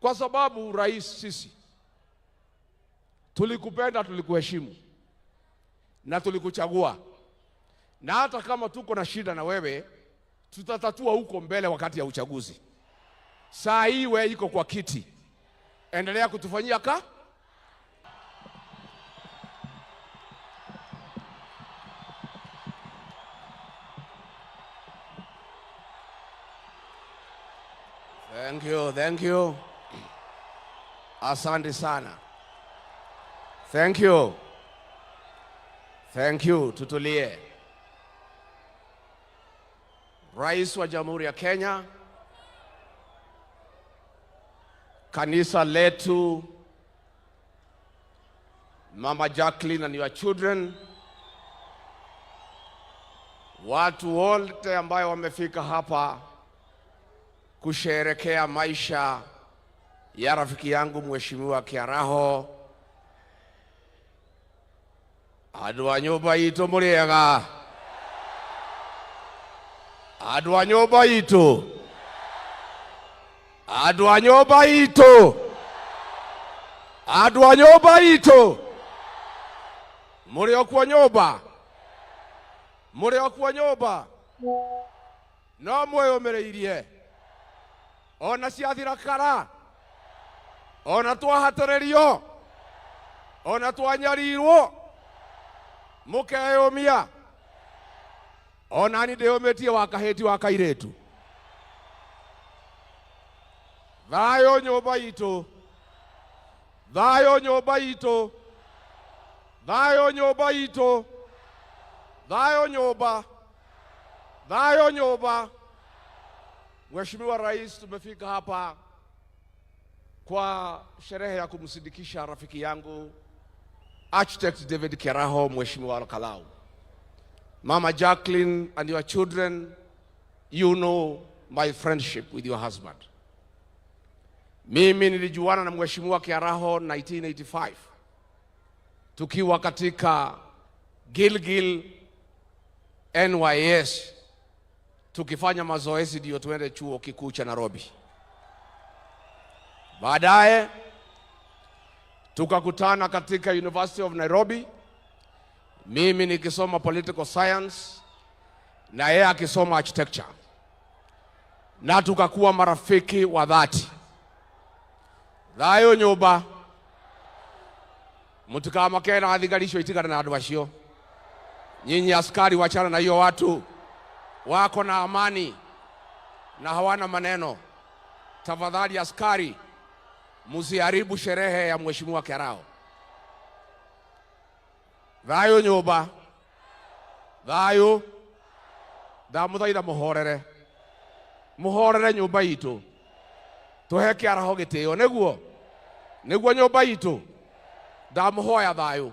Kwa sababu rais, sisi tulikupenda, tulikuheshimu na tulikuchagua, na hata kama tuko na shida na wewe tutatatua huko mbele wakati ya uchaguzi. Saa hii wewe iko kwa kiti, endelea kutufanyia Thank you. Asante sana. Thank you. Tutulie. Rais wa Jamhuri ya Kenya, kanisa letu, Mama Jacqueline and your children, watu wote ambao wamefika hapa kusherehekea maisha ya rafiki yangu Mheshimiwa Kiaraho. Andu a nyumba itu muriega. Andu a nyumba itu. Andu a nyumba itu. Andu a nyumba itu. Muri okwa nyumba. Muri okwa nyumba. No mweyomereirie. Ona ciathira kara. Ona twahatererio. Ona twanyarirwo. Mukeyomia. Ona ni ndeyometie wakaheti wakairetu. Thayo nyumba itu. Thayo nyumba itu. Thayo nyumba itu. Thayo nyumba. Thayo nyumba. Mheshimiwa Rais, tumefika hapa kwa sherehe ya kumsindikisha rafiki yangu Architect David Kiaraho, Mheshimiwa Kalau. Mama Jacqueline and your children, you know my friendship with your husband. Mimi nilijuana na Mheshimiwa Kiaraho 1985. Tukiwa katika Gilgil NYS. Tukifanya mazoezi ndio tuende chuo kikuu cha Nairobi. Baadaye tukakutana katika University of Nairobi. Mimi nikisoma political science na yeye akisoma architecture. Na tukakuwa marafiki wa dhati. Thayo nyumba. Mutikamakena athigarisho itigana na andu acio. Nyinyi askari wachana na hiyo watu. Wako na amani na hawana maneno. Tafadhali askari, musiharibu sherehe ya Mheshimiwa Kiaraho. Thayo nyumba. Thayo. Ndamuthaitha muhorere. Muhorere nyumba itu. Tuhe Kiaraho gitio niguo. Niguo nyumba itu. Ndamuhoya thayo.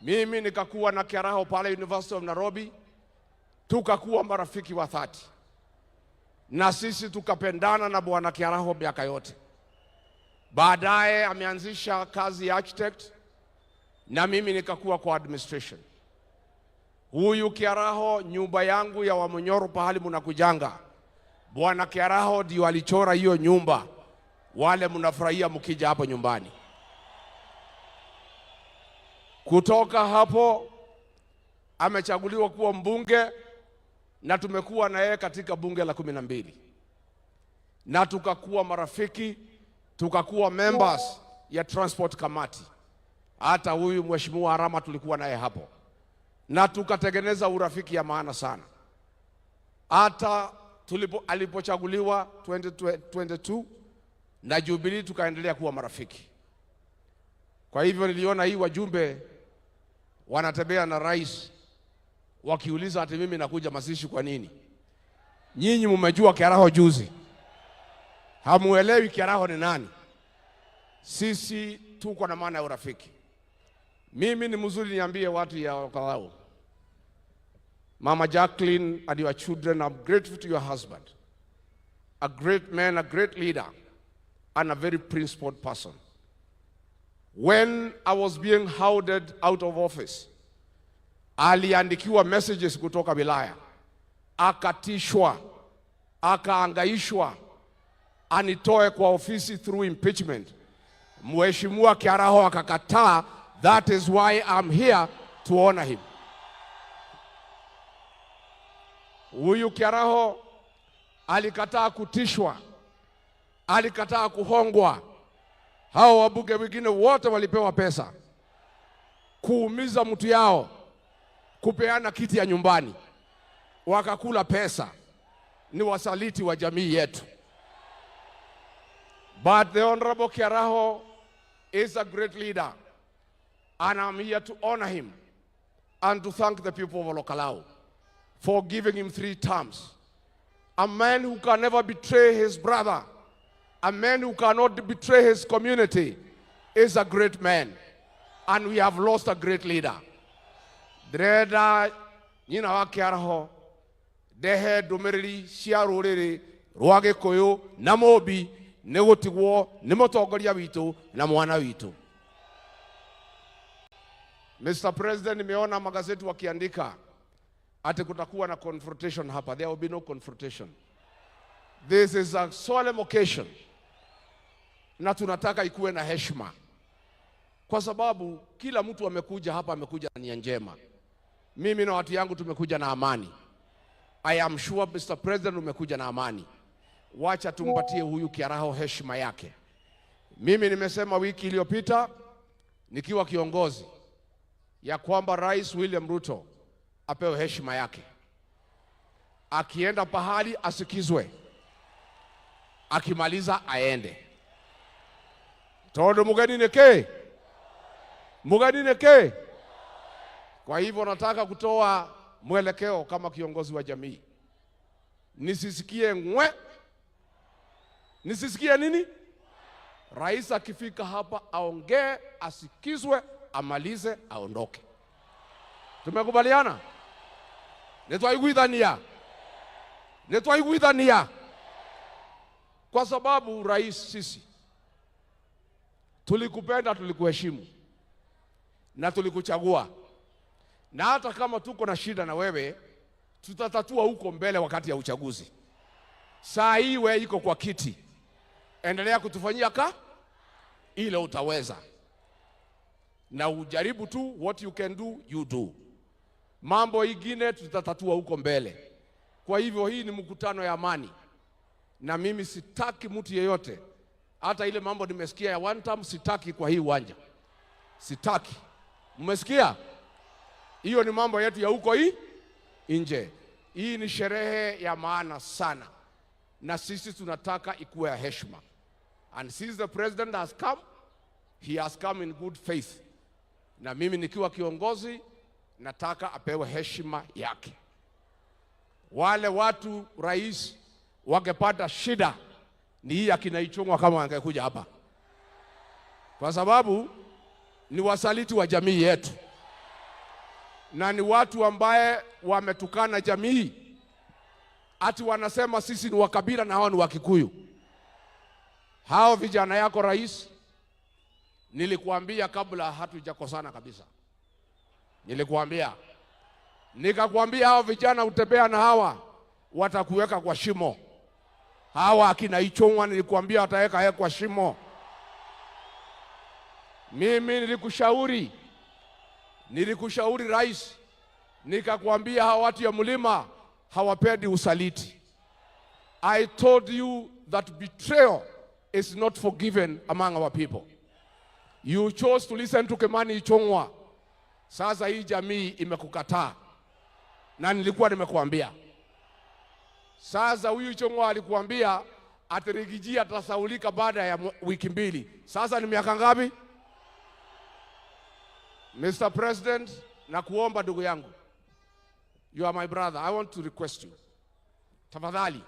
Mimi nikakuwa na Kiaraho pale University of Nairobi. Tukakuwa marafiki wa dhati. Na sisi tukapendana na Bwana Kiaraho miaka yote. Baadaye ameanzisha kazi ya architect na mimi nikakuwa kwa administration. Huyu Kiaraho, nyumba yangu ya Wamunyoro pahali mnakujanga, Bwana Kiaraho ndio alichora hiyo nyumba. Wale mnafurahia mkija hapo nyumbani. Kutoka hapo amechaguliwa kuwa mbunge na tumekuwa na yeye katika bunge la 12. Na tukakuwa marafiki, tukakuwa members ya transport committee. Hata huyu Mheshimiwa Arama tulikuwa naye hapo. Na tukatengeneza urafiki ya maana sana. Hata alipochaguliwa 2022 na Jubilee tukaendelea kuwa marafiki. Kwa hivyo niliona hii wajumbe wanatembea na rais wakiuliza ati mimi nakuja mazishi kwa nini? Nyinyi mmejua Kiaraho juzi. Hamuelewi Kiaraho ni nani. Sisi tuko na maana ya urafiki. Mimi ni mzuri niambie watu ya Kalau. Mama Jacqueline and your children, I'm grateful to your husband. A great man, a great leader, and a very principled person. When I was being hounded out of office, aliandikiwa messages kutoka wilaya. Akatishwa, akaangaishwa, anitoe kwa ofisi through impeachment. Mheshimiwa Kiaraho akakataa. That is why I'm here to honor him. Huyu Kiaraho alikataa kutishwa, alikataa kuhongwa. Hao wabunge wengine wote walipewa pesa kuumiza mtu yao, kupeana kiti ya nyumbani, wakakula pesa. Ni wasaliti wa jamii yetu. But the Honorable Kiaraho is a great leader, and I'm here to honor him and to thank the people of Olkalau for giving him 3 terms. A man who can never betray his brother, a man who cannot betray his community, is a great man, and we have lost a great leader. Dreda nyina wa Kiaraho dehe domereri cia ruriri rwa Gikuyu na Mobi negutigwo ni mutongoria witu na mwana witu. Mr. President, nimeona magazeti wakiandika ati kutakuwa na confrontation hapa. There will be no confrontation. This is a solemn occasion, na tunataka ikuwe na heshima, kwa sababu kila mtu amekuja hapa, amekuja na nia njema. Mimi na watu yangu tumekuja na amani. I am sure Mr. President umekuja na amani. Wacha tumpatie huyu Kiaraho heshima yake. Mimi nimesema wiki iliyopita nikiwa kiongozi ya kwamba Rais William Ruto apewe heshima yake. Akienda pahali asikizwe, akimaliza aende. Todo mugani neke. Kwa hivyo nataka kutoa mwelekeo kama kiongozi wa jamii. Nisisikie ngwe. Nisisikie nini? Rais akifika hapa aongee, asikizwe, amalize, aondoke. Tumekubaliana? Netwaiguithania. Kwa sababu rais, sisi tulikupenda, tulikuheshimu na tulikuchagua. Na hata kama tuko na shida na wewe, tutatatua huko mbele wakati ya uchaguzi. Saa hii wewe iko kwa kiti, endelea kutufanyia ile utaweza, na ujaribu tu, what you can do you do. Mambo ingine tutatatua huko mbele. Kwa hivyo hii ni mkutano ya amani, na mimi sitaki mtu yeyote, hata ile mambo nimesikia ya one time, sitaki kwa hii uwanja. Sitaki. Mmesikia? Hiyo ni mambo yetu ya huko nje. Hii ni sherehe ya maana sana, na sisi tunataka ikuwe ya heshima. And since the president has come, he has come in good faith. Na mimi nikiwa kiongozi nataka apewe heshima yake. Wale watu rais wangepata shida ni hii akina Ichung'wa kama wangekuja hapa, kwa sababu ni wasaliti wa jamii yetu, na ni watu ambaye wametukana jamii, ati wanasema sisi ni wakabila na hao ni Wakikuyu. Hao vijana yako rais, nilikuambia kabla hatujakosana kabisa, nikakwambia hao vijana utembea na hawa watakuweka kwa shimo. Hawa akina Ichung'wa nilikuambia wataweka kwa shimo. Mimi nilikushauri rais, nikakwambia hawa watu ya mlima hawapendi usaliti. I told you that betrayal is not forgiven among our people. You chose to listen to Kimani Ichung'wa. Sasa hii jamii imekukataa, na nilikuwa nimekuambia. Sasa huyu Ichung'wa alikuambia atirigijia atasaulika baada ya wiki 2. Sasa ni miaka ngapi? Mr. President, nakuomba ndugu yangu, you are my brother, I want to request you, tafadhali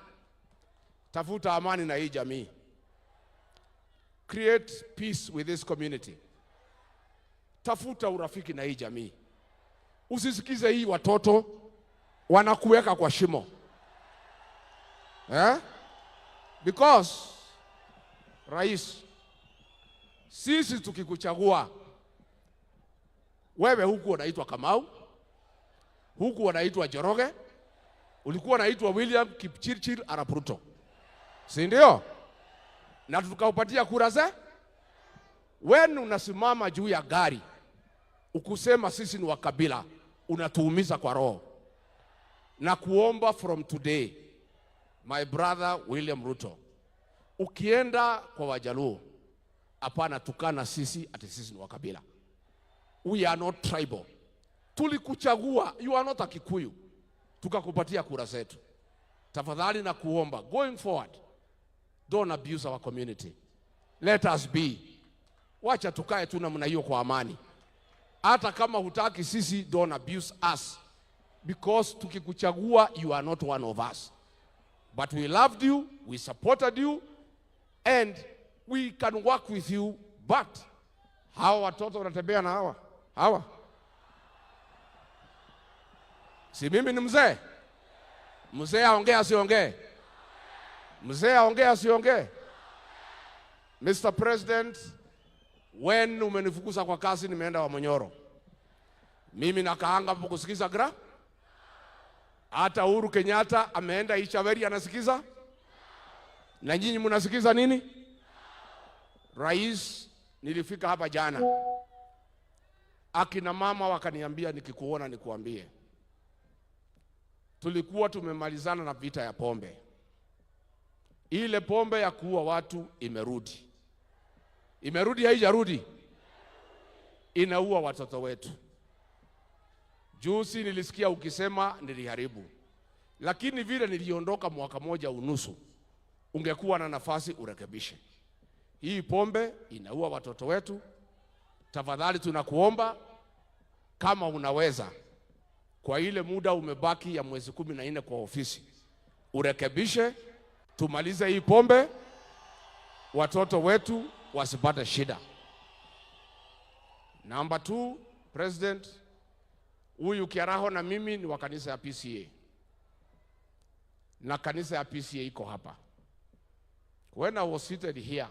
tafuta amani na hii jamii. Create peace with this community. Tafuta urafiki na hii jamii. Usisikize hii watoto wanakuweka kwa shimo. Because rais, sisi tukikuchagua wewe, huku unaitwa Kamau, huku unaitwa Njoroge, ulikuwa unaitwa William Kipchirchir Arap Ruto, si ndio? na tukaupatia kura ze. Wewe unasimama juu ya gari ukusema sisi ni wa kabila, unatuumiza kwa roho. Na kuomba from today, my brother William Ruto, ukienda kwa Wajaluo, hapana tukana sisi ati sisi ni wa kabila. We are not tribal. Tulikuchagua, you are not a Kikuyu, tukakupatia kura zetu. Tafadhali na kuomba, going forward, don't abuse our community. Let us be. Wacha tukae tu namna hiyo kwa amani. Hata kama hutaki sisi, don't abuse us. Because tukikuchagua, you are not one of us. But we loved you, we supported you, and we can work with you. But hawa watoto wanatembea na hawa. Si mimi ni mzee? Mzee aongea asiongee? Mzee aongea asiongee? Mr. President, when umenifukuza kwa kazi nimeenda Wamonyoro. Mimi nakaanga hapo kusikiza gra. Hata Uhuru Kenyatta ameenda Ichaveri anasikiza. Na nyinyi mnasikiza nini? Rais, nilifika hapa jana. Akina mama wakaniambia nikikuona nikuambie. Tulikuwa tumemalizana na vita ya pombe. Ile pombe ya kuua watu imerudi. Imerudi haijarudi? Inaua watoto wetu. Juzi nilisikia ukisema niliharibu. Lakini vile niliondoka mwaka moja unusu, ungekuwa na nafasi urekebishe. Hii pombe inaua watoto wetu. Tafadhali tunakuomba kama unaweza, kwa ile muda umebaki ya mwezi 14 kwa ofisi, urekebishe, tumalize hii pombe, watoto wetu wasipate shida. Number 2, President, huyu Kiaraho na mimi ni wa kanisa ya PCA. Na kanisa ya PCA iko hapa. When I was seated here,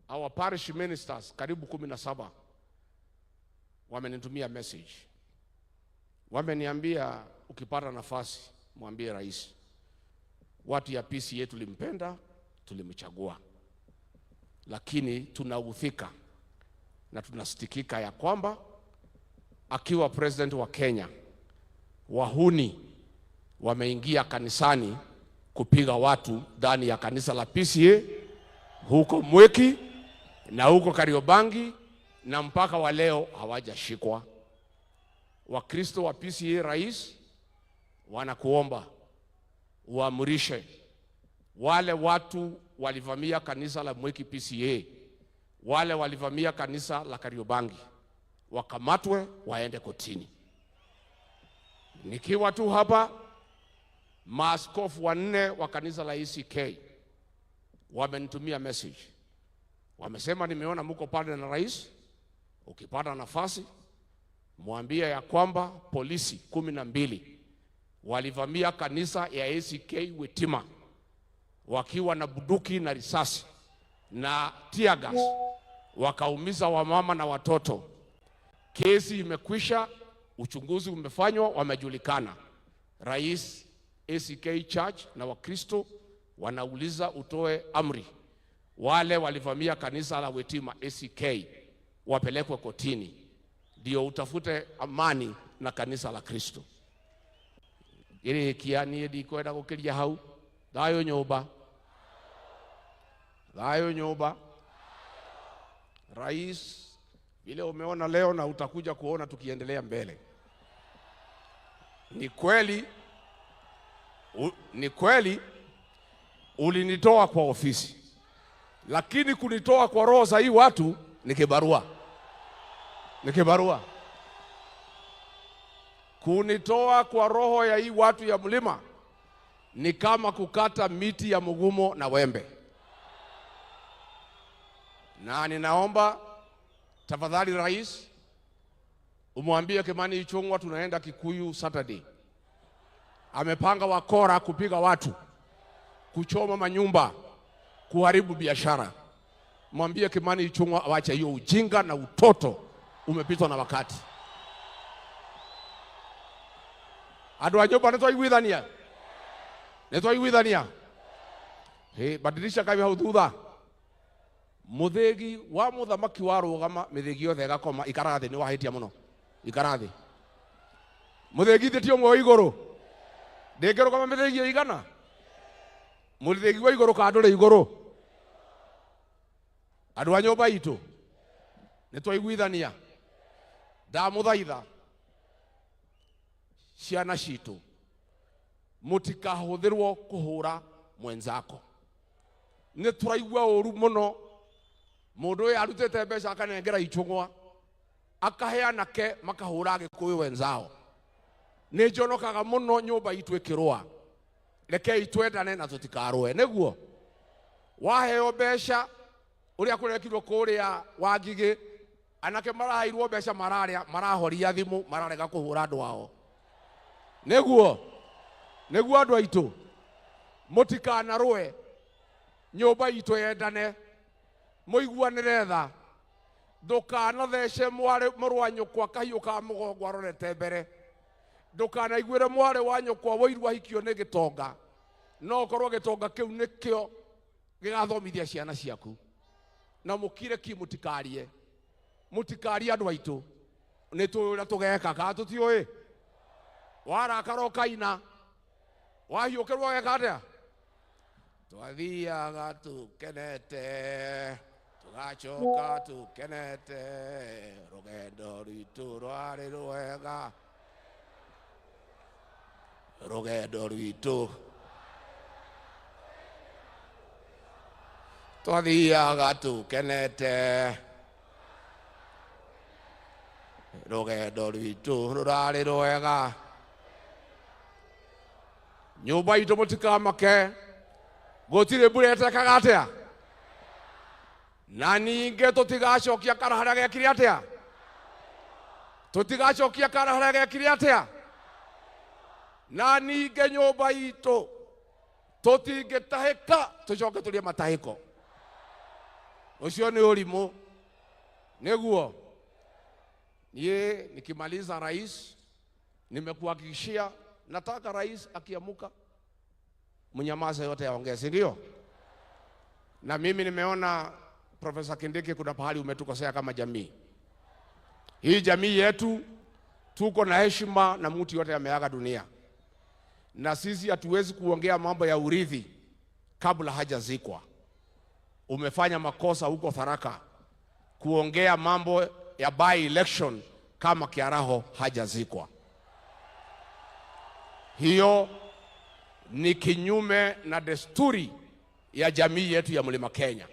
our parish ministers, karibu 17, wamenitumia message. Wameniambia ukipata nafasi, mwambie rais, watu ya PCA tulimpenda, tulimchagua. Lakini tunaudhika na tunasitikika ya kwamba akiwa president wa Kenya, wahuni wameingia kanisani kupiga watu ndani ya kanisa la PCA huko Mweki na huko Kariobangi, na mpaka wa leo hawajashikwa. Wakristo wa PCA, rais, wanakuomba uamrishe wale watu walivamia kanisa la Mweki PCA, wale walivamia kanisa la Kariobangi, wakamatwe waende kotini. Nikiwa tu hapa, maaskofu 4 wa kanisa la ACK wamenitumia message. Wamesema nimeona mko pale na rais, ukipata nafasi mwambie ya kwamba polisi 12 walivamia kanisa ya ACK Wetima wakiwa na bunduki na risasi na tear gas, wakaumiza wamama na watoto. Kesi imekwisha, uchunguzi umefanywa, wamejulikana. Rais, ACK Church na Wakristo wanauliza utoe amri, wale walivamia kanisa la Wetima ACK wapelekwe kotini, ndio utafute amani na kanisa la Kristo. Ile kiani ndikwenda gukiria hau, thayo nyumba, thayo nyumba. Rais, vile umeona leo na utakuja kuona tukiendelea mbele, ni kweli ulinitoa kwa ofisi, lakini kunitoa kwa roho za hii watu ni kibarua. Kunitoa kwa roho ya hii watu ya mlima ni kama kukata miti ya mugumo na wembe. Na ninaomba tafadhali rais, umwambie Kimani Ichung'wah tunaenda Kikuyu Saturday. Amepanga wakora kupiga watu, kuchoma manyumba, kuharibu biashara. Mwambie Kimani Ichung'wah awache hiyo ujinga na utoto, umepitwa na wakati. Adu ajoba netwa igwithania. badilisha kabi hau thutha muthegi wa muthamaki wa rugama mithegi yothe igakoma ikarathi ni wahitia muno ikarathi muthegi thitio mwe iguru ndingerugama mithegi igana muthegi wa iguru kandure iguru andu a nyumba itu ni twaiguithania ndamuthaitha ciana citu mutikahuthirwo kuhura mwenzako ni turaigua uru muno mundu uyu arutite mbeca akanengera ichungwa akaheana ke makahura agikuyu wenzao ni njonokaga muno nyumba itu ikirwa reke itwendane na tutikarwe niguo waheo mbeca uria kurekirwo kuria wangigi anake marahairwo mbeca marahoria thimu mararega kuhura andu ao niguo andu aitu mutikanarwe nyumba itu yendane muiguanire tha ndukanathece mũrũ wa nyũkwa kahiũ ka mũgongo arorete mbere ndukanaiguĩre mwarĩ wa nyũkwa woirwo ahikio nĩ gĩtonga no korwo gĩtonga kĩu nĩkĩo gĩgathomithia ciana ciaku na mũkire ki mũtikarie andũ aitũ nĩ tũĩ ũrĩa tũgeka kana tũtiũĩ warakara ũkaina wahiũkĩrwo weka atĩa twathiaga tukenete tugacoka tukenete rũgendo rwitũ rwarĩ rwega rũgendo rwitũ twathiaga tukenete rũgendo rwitũ rũrarĩ rwega nyũmba itũ mũtikamake gũtirĩ mbura ĩtekaga atĩa na ningĩ tũtigacokia kana harĩa gekire atĩa tũtigacokia kana harĩa gekire atĩa na ningĩ nyũmba itũ tũtingĩtahĩka tũcoke tũrĩe matahĩko ucio nĩ ũrimũ nĩguo niĩ nikimaliza rais nimekuhakikishia nataka rais akiamuka mnyamaza yote yaongee, si ndio? Na mimi nimeona Profesa Kindiki kuna pahali umetukosea kama jamii. Hii jamii yetu tuko na heshima na mtu yote ameaga dunia. Na sisi hatuwezi kuongea mambo ya urithi kabla hajazikwa. Umefanya makosa huko Tharaka kuongea mambo ya by election kama Kiaraho hajazikwa. Hiyo ni kinyume na desturi ya jamii yetu ya Mlima Kenya.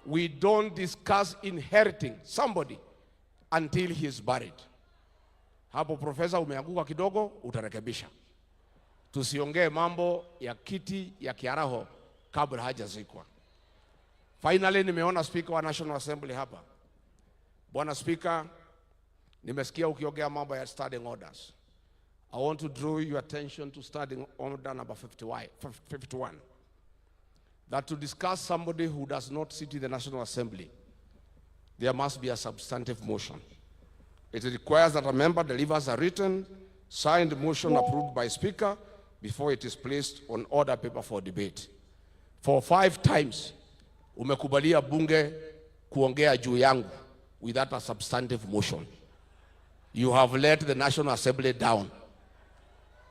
We don't discuss inheriting somebody until he is buried. Hapo profesa umeanguka kidogo, utarekebisha. Tusiongee mambo ya kiti ya Kiaraho kabla hajazikwa. Finally nimeona Speaker wa National Assembly hapa. Bwana Speaker, nimesikia ukiongea mambo ya standing orders. I want to draw your attention to standing order number 51. That to discuss somebody who does not sit in the National Assembly, there must be a substantive motion. It requires that a member delivers a written, signed motion approved by Speaker before it is placed on order paper for debate. For 5 times, umekubalia bunge kuongea juu yangu without a substantive motion. You have let the National Assembly down.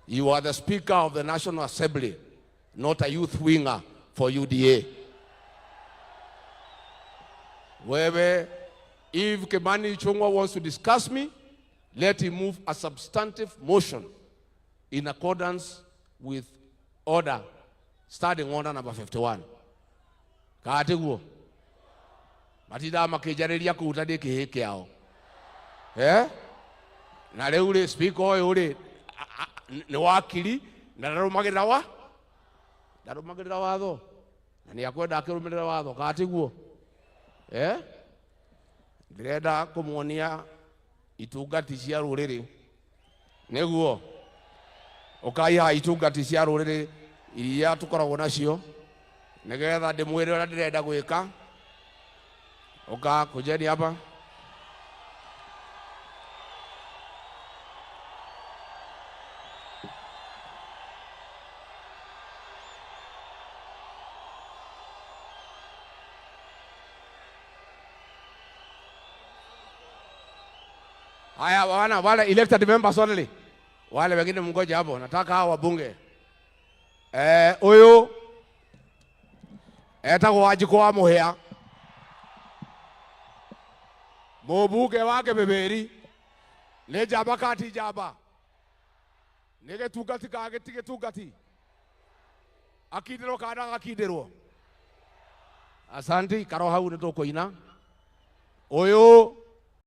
You are the Speaker of the National Assembly, not a youth winger for UDA. Wewe, if Kimani Ichung'wah wants to discuss me, let him move a substantive motion in accordance with order, starting order number 51. Kaatiguo. Matida makijariria kuutadi kiheke yao. Na leo ule speaker ule ni wakili na ndarumagirira watho na ni akwenda akirumirira watho katiguo ndirenda kumuonia itungati cia ruriri niguo ukaiha itungati cia ruriri iria tukoragwo nacio nigetha ndimwire uria ndirenda gwika uka kujeni hapa. Haya, wale elected members only. Wale wengine mngoja hapo. Nataka hawa wabunge. Huyu etagwo Wanjikũ wa Mũhĩa. Mũmbunge wake Mĩmĩri. Nĩ njamba kati njamba. Nĩ gĩtungati ka gĩtungati. Akindĩrwo kana agakindĩrwo. Asanti, karo hau nĩ tũkũina. Ũyũ